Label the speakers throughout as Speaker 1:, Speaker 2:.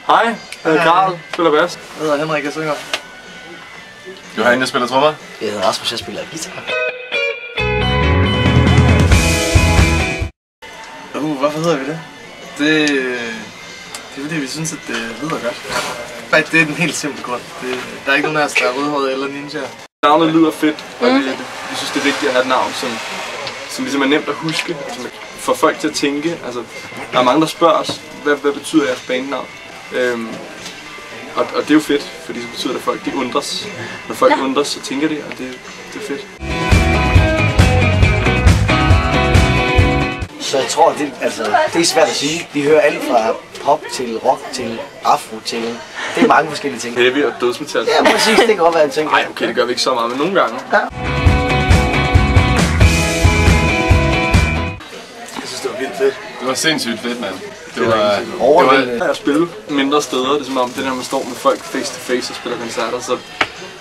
Speaker 1: Hej, jeg hedder Karl, spiller bass.
Speaker 2: Jeg hedder Henrik, jeg synger.
Speaker 3: Johan, jeg spiller trommer.
Speaker 2: Jeg hedder Rasmus, jeg spiller guitar. Hvorfor hedder vi det? Det er fordi, vi synes, at det lyder godt. Faktisk, det er den helt simple grund. Der er ikke nogen af os, der er rødhåret eller ninjaer.
Speaker 1: Navnet lyder fedt, og vi synes, det er vigtigt at have et navn, som ligesom er nemt at huske, og som får folk til at tænke. Altså, der er mange, der spørger os, hvad betyder jeres bandnavn? Og det er jo fedt, fordi det betyder, at folk de undres. Når folk undres, så tænker de, og det er fedt.
Speaker 2: Så jeg tror, det er svært at sige. Vi hører alt fra pop til rock til afro til... Det er mange forskellige ting.
Speaker 1: Heavy og dødsmetal.
Speaker 2: Ja, præcis. Det kan godt være en ting.
Speaker 1: Nej, okay, det gør vi ikke så meget, men nogle gange.
Speaker 2: Ja. Jeg synes, det var vildt fedt.
Speaker 3: Det var sindssygt fedt, mand.
Speaker 1: Det var overvældende. Jeg spiller mindre steder, det er som om det der, man står med folk face to face og spiller koncerter, så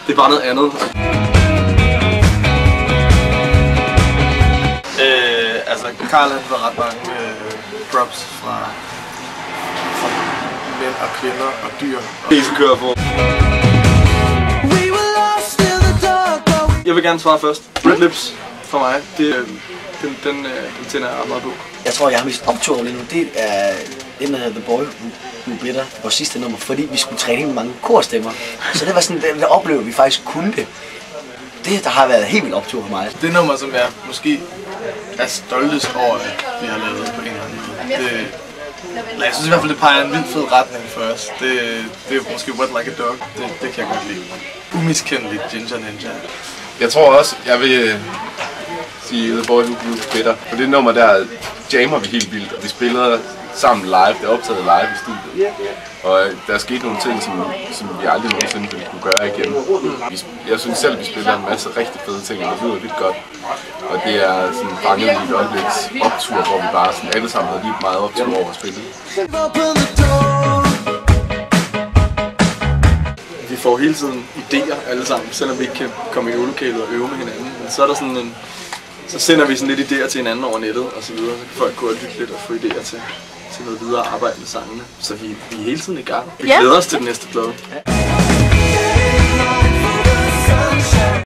Speaker 1: det er bare noget andet.
Speaker 2: Karl han får ret mange props fra mænd og kvinder og dyr.
Speaker 1: Det skal køre på. Jeg vil gerne svare først. Red Lips for mig, den tænder jeg meget på.
Speaker 2: Jeg tror, jeg har mest optur lige nu. Det er den af The Boy Who Bitter, vores sidste nummer, fordi vi skulle træne helt mange korstemmer. Så det var sådan, der oplevede vi faktisk kunne det. Det der har været helt vildt optur for mig. Det nummer, som jeg måske er stoltest over, at vi har lavet på en eller anden måde. Jeg synes i hvert fald, det peger en vildt fed retning for os. Det er måske Wet Like a Dog. Det kan jeg godt lide. Umiskendeligt Ginger Ninja.
Speaker 3: Jeg tror også, jeg vil sige The Boy Who Grew Better. På det nummer der jammer vi helt vildt, og vi spiller sammen live. Det er optaget live i studiet. Og der er sket nogle ting, som vi aldrig nogensinde ville kunne gøre igen. Jeg synes selv, vi spiller en masse rigtig fede ting, og det lyder vildt godt. Og det er sådan fanget i et øjebliks optur, hvor vi bare sådan alle sammen havde lige meget optur over at spille.
Speaker 1: Vi får hele tiden idéer alle sammen, selvom vi ikke kan komme i øvelokalet og øve med hinanden. Men så er der sådan så sender vi sådan lidt idéer til hinanden over nettet og så videre, så kan folk gå og lytte lidt og få idéer til noget videre arbejde med sangene. Så vi er hele tiden i gang. Vi glæder os til den næste plade.